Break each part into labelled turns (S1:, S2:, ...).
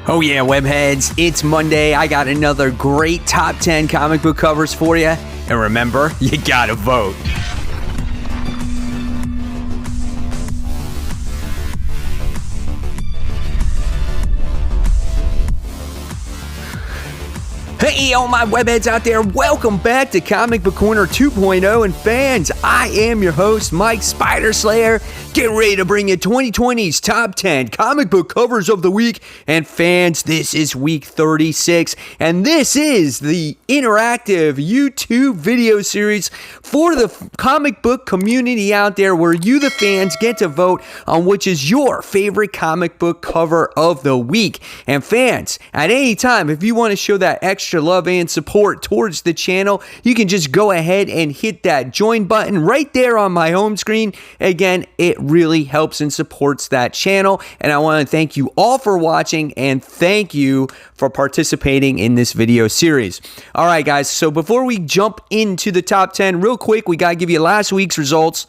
S1: Oh yeah, webheads, it's Monday. I got another great top 10 comic book covers for you. And remember, you gotta vote. Hey, all my webheads out there, welcome back to Comic Book Corner 2.0. And fans, I am your host, Mike Spider Slayer, getting ready to bring you 2020's top 10 comic book covers of the week. And fans, this is week 36, and this is the interactive YouTube video series for the comic book community out there, where you, the fans, get to vote on which is your favorite comic book cover of the week. And fans, at any time, if you want to show that extra love and support towards the channel, you can just go ahead and hit that join button right there on my home screen. Again, it really helps and supports that channel, and I want to thank you all for watching and thank you for participating in this video series. All right, guys, so before we jump into the top 10, real quick, we got to give you last week's results.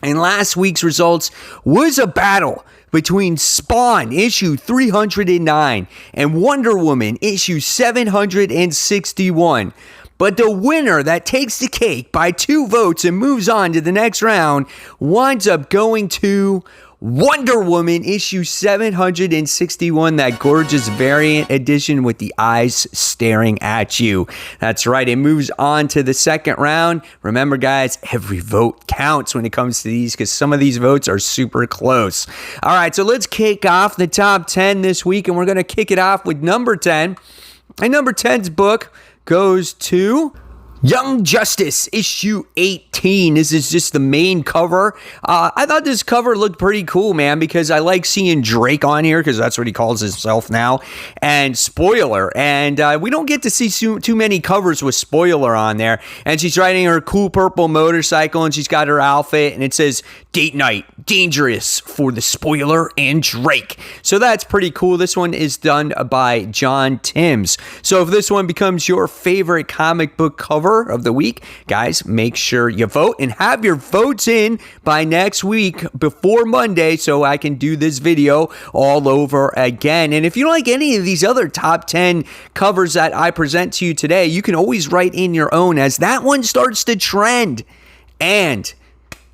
S1: And last week's results was a battle between Spawn issue 309 and Wonder Woman issue 761. But the winner that takes the cake by 2 votes and moves on to the next round winds up going to Wonder Woman issue 761, that gorgeous variant edition with the eyes staring at you. That's right, it moves on to the second round. Remember, guys, every vote counts when it comes to these, because some of these votes are super close. All right, so let's kick off the top 10 this week, and we're going to kick it off with number 10. And number 10's book goes to Young Justice, issue 18. This is just the main cover. I thought this cover looked pretty cool, man, because I like seeing Drake on here, because that's what he calls himself now, and Spoiler. And we don't get to see too many covers with Spoiler on there. And she's riding her cool purple motorcycle, and she's got her outfit, and it says, "Date night, dangerous for the Spoiler and Drake." So that's pretty cool. This one is done by John Timms. So if this one becomes your favorite comic book cover of the week, guys, make sure you vote and have your votes in by next week before Monday, so I can do this video all over again. And if you don't like any of these other top 10 covers that I present to you today, you can always write in your own, as that one starts to trend and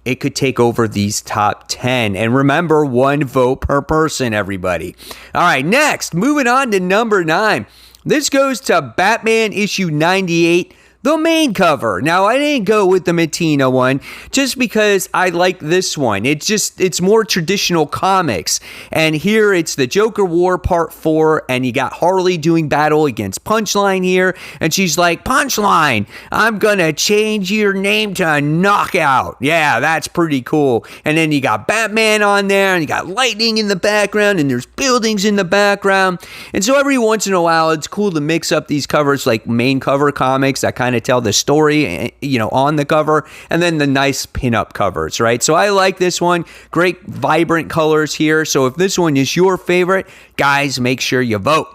S1: it could take over these top 10. And remember, 1 vote per person, everybody. All right, next, moving on to number 9. This goes to Batman issue 98, the main cover. Now, I didn't go with the Matina one just because I like this one. It's more traditional comics. And here it's the Joker War Part 4, and you got Harley doing battle against Punchline here. And she's like, "Punchline, I'm gonna change your name to Knockout." Yeah, that's pretty cool. And then you got Batman on there, and you got lightning in the background, and there's buildings in the background. And so every once in a while, it's cool to mix up these covers, like main cover comics that kind of tell the story, on the cover, and then the nice pinup covers, right? So I like this one. Great vibrant colors here. So if this one is your favorite, guys, make sure you vote.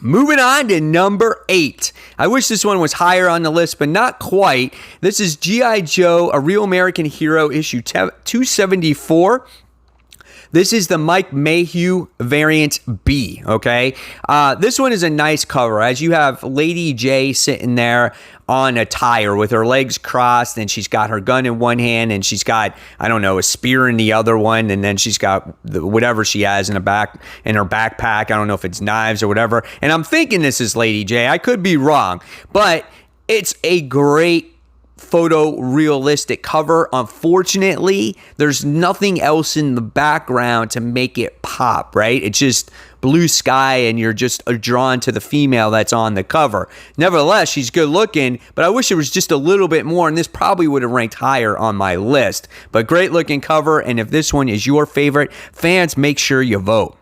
S1: Moving on to number 8. I wish this one was higher on the list, but not quite. This is G.I. Joe, A Real American Hero, issue 274. This is the Mike Mayhew variant B, okay? This one is a nice cover, as you have Lady J sitting there on a tire with her legs crossed, and she's got her gun in one hand, and she's got, I don't know, a spear in the other one, and then she's got whatever she has in her backpack. I don't know if it's knives or whatever. And I'm thinking this is Lady J. I could be wrong, but it's a great photorealistic cover. Unfortunately, there's nothing else in the background to make it pop, right? It's just blue sky, and you're just drawn to the female that's on the cover. Nevertheless, she's good looking, but I wish it was just a little bit more, and this probably would have ranked higher on my list. But great looking cover, and if this one is your favorite, fans, make sure you vote.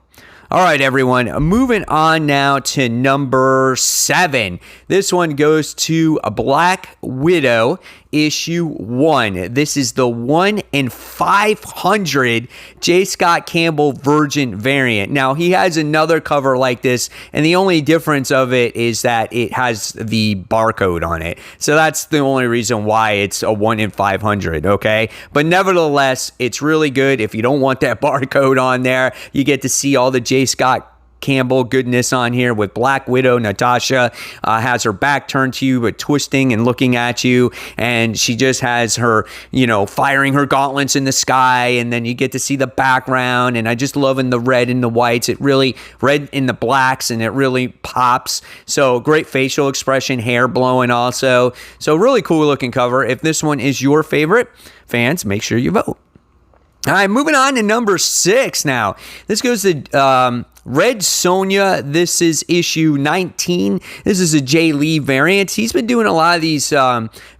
S1: All right, everyone, moving on now to number 7. This one goes to a Black Widow, issue 1. This is the 1 in 500 J. Scott Campbell Virgin variant. Now, he has another cover like this, and the only difference of it is that it has the barcode on it. So that's the only reason why it's a 1 in 500, okay? But nevertheless, it's really good. If you don't want that barcode on there, you get to see all the J. Scott Campbell goodness on here with Black Widow. Natasha has her back turned to you, but twisting and looking at you. And she just has her, firing her gauntlets in the sky. And then you get to see the background. And I just love in the red and the whites. It really, red in the blacks, and it really pops. So great facial expression, hair blowing also. So really cool looking cover. If this one is your favorite, fans, make sure you vote. All right, moving on to number 6 now. This goes to Red Sonja. This is issue 19. This is a Jay Lee variant. He's been doing a lot of these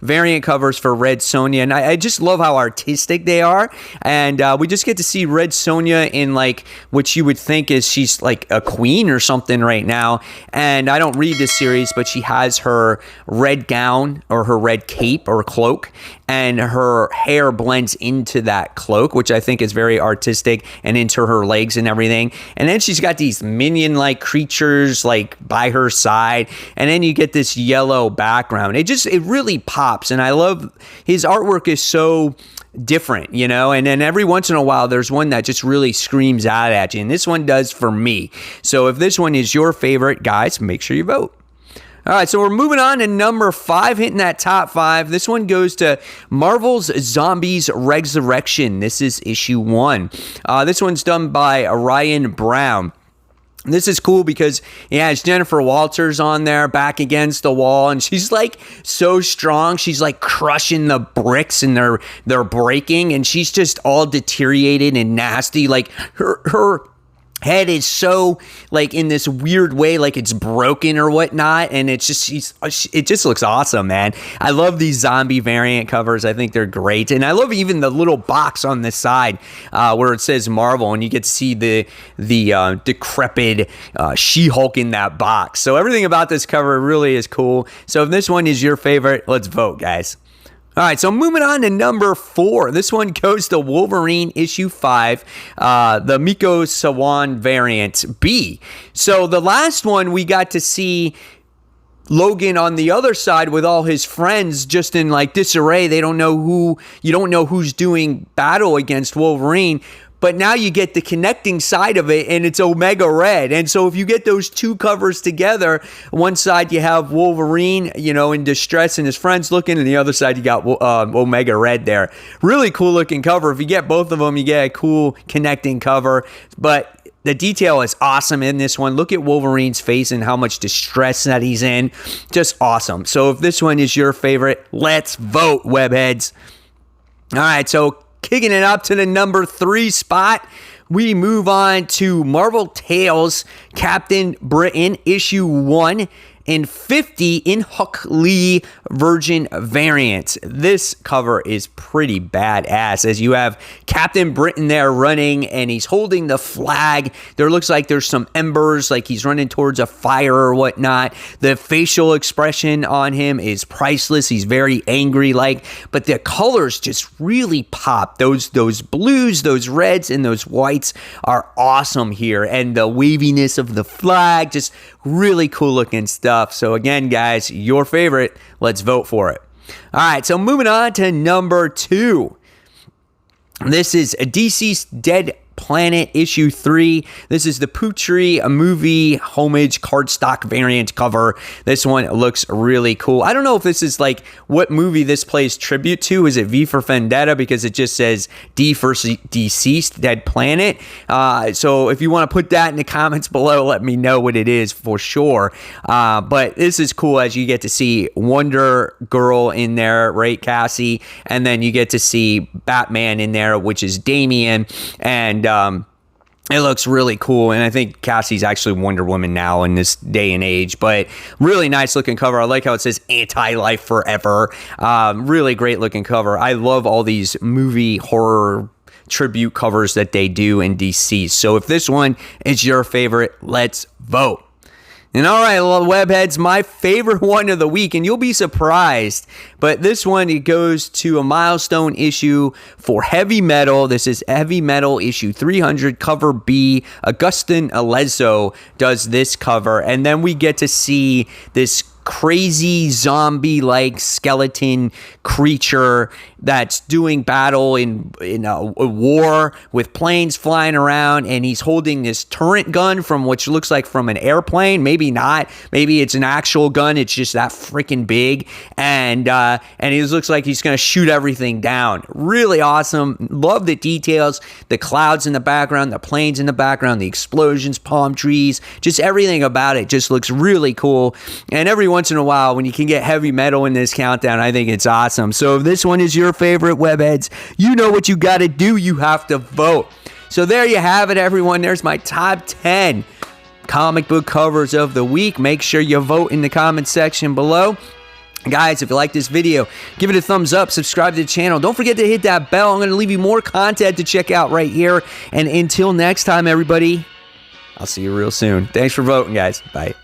S1: variant covers for Red Sonja, and I just love how artistic they are. And we just get to see Red Sonja in like what you would think is she's like a queen or something right now. And I don't read this series, but she has her red gown or her red cape or cloak, and her hair blends into that cloak, which I think is very artistic, and into her legs and everything. And then she's got these minion-like creatures like by her side, and then you get this yellow background. It really pops, and I love his artwork is so different, and then every once in a while there's one that just really screams out at you, and this one does for me. So if this one is your favorite, guys, make sure you vote. All right, so we're moving on to number 5, hitting that top 5. This one goes to Marvel's Zombies Resurrection. This is issue 1. This one's done by Ryan Brown. This is cool because it has Jennifer Walters on there back against the wall, and she's like so strong. She's like crushing the bricks, and they're breaking, and she's just all deteriorated and nasty. Like her head is so like in this weird way, like it's broken or whatnot, and it just looks awesome, man. I love these zombie variant covers. I think they're great, and I love even the little box on the side where it says Marvel, and you get to see the decrepit She-Hulk in that box. So everything about this cover really is cool. So if this one is your favorite, let's vote, guys. All right, so moving on to number 4. This one goes to Wolverine issue 5, the Miko Sawan variant B. So the last one we got to see Logan on the other side with all his friends just in like disarray. You don't know who's doing battle against Wolverine. But now you get the connecting side of it, and it's Omega Red. And so if you get those two covers together, one side you have Wolverine, in distress and his friends looking, and the other side you got Omega Red there. Really cool looking cover. If you get both of them, you get a cool connecting cover. But the detail is awesome in this one. Look at Wolverine's face and how much distress that he's in. Just awesome. So if this one is your favorite, let's vote, webheads. All right, so kicking it up to the number 3 spot, we move on to Marvel Tales Captain Britain issue 1 and 50 in Huck Lee Virgin variant. This cover is pretty badass as you have Captain Britain there running, and he's holding the flag. There looks like there's some embers, like he's running towards a fire or whatnot. The facial expression on him is priceless. He's very angry but the colors just really pop. Those blues, those reds, and those whites are awesome here, and the waviness of the flag, just really cool looking stuff. So again, guys, your favorite, let's vote for it. All right, so moving on to number 2. This is DC's Dead Planet issue 3. This is the Putri movie homage cardstock variant cover. This one looks really cool. I don't know if this is like what movie this plays tribute to. Is it V for Vendetta? Because it just says D for Deceased Dead Planet. So if you want to put that in the comments below, let me know what it is for sure. But this is cool as you get to see Wonder Girl in there, right, Cassie? And then you get to see Batman in there, which is Damian, and it looks really cool, and I think Cassie's actually Wonder Woman now in this day and age, but really nice looking cover. I like how it says anti-life forever. Really great looking cover. I love all these movie horror tribute covers that they do in DC. So if this one is your favorite, let's vote. And all right, little webheads, my favorite one of the week, and you'll be surprised, but this one, it goes to a milestone issue for Heavy Metal. This is Heavy Metal issue 300, cover B. Augustin Alezzo does this cover, and then we get to see this crazy zombie-like skeleton creature that's doing battle in a war with planes flying around, and he's holding this turret gun from which looks like from an airplane. Maybe not. Maybe it's an actual gun. It's just that freaking big, and he looks like he's gonna shoot everything down. Really awesome. Love the details, the clouds in the background, the planes in the background, the explosions, palm trees, just everything about it just looks really cool. And every once in a while, when you can get heavy metal in this countdown, I think it's awesome. So if this one is your favorite, webheads, you know what you got to do. You have to vote. So there you have it, everyone. There's my top 10 comic book covers of the week. Make sure you vote in the comment section below. Guys, if you like this video, give it a thumbs up, subscribe to the channel. Don't forget to hit that bell. I'm going to leave you more content to check out right here. And until next time, everybody, I'll see you real soon. Thanks for voting, guys. Bye.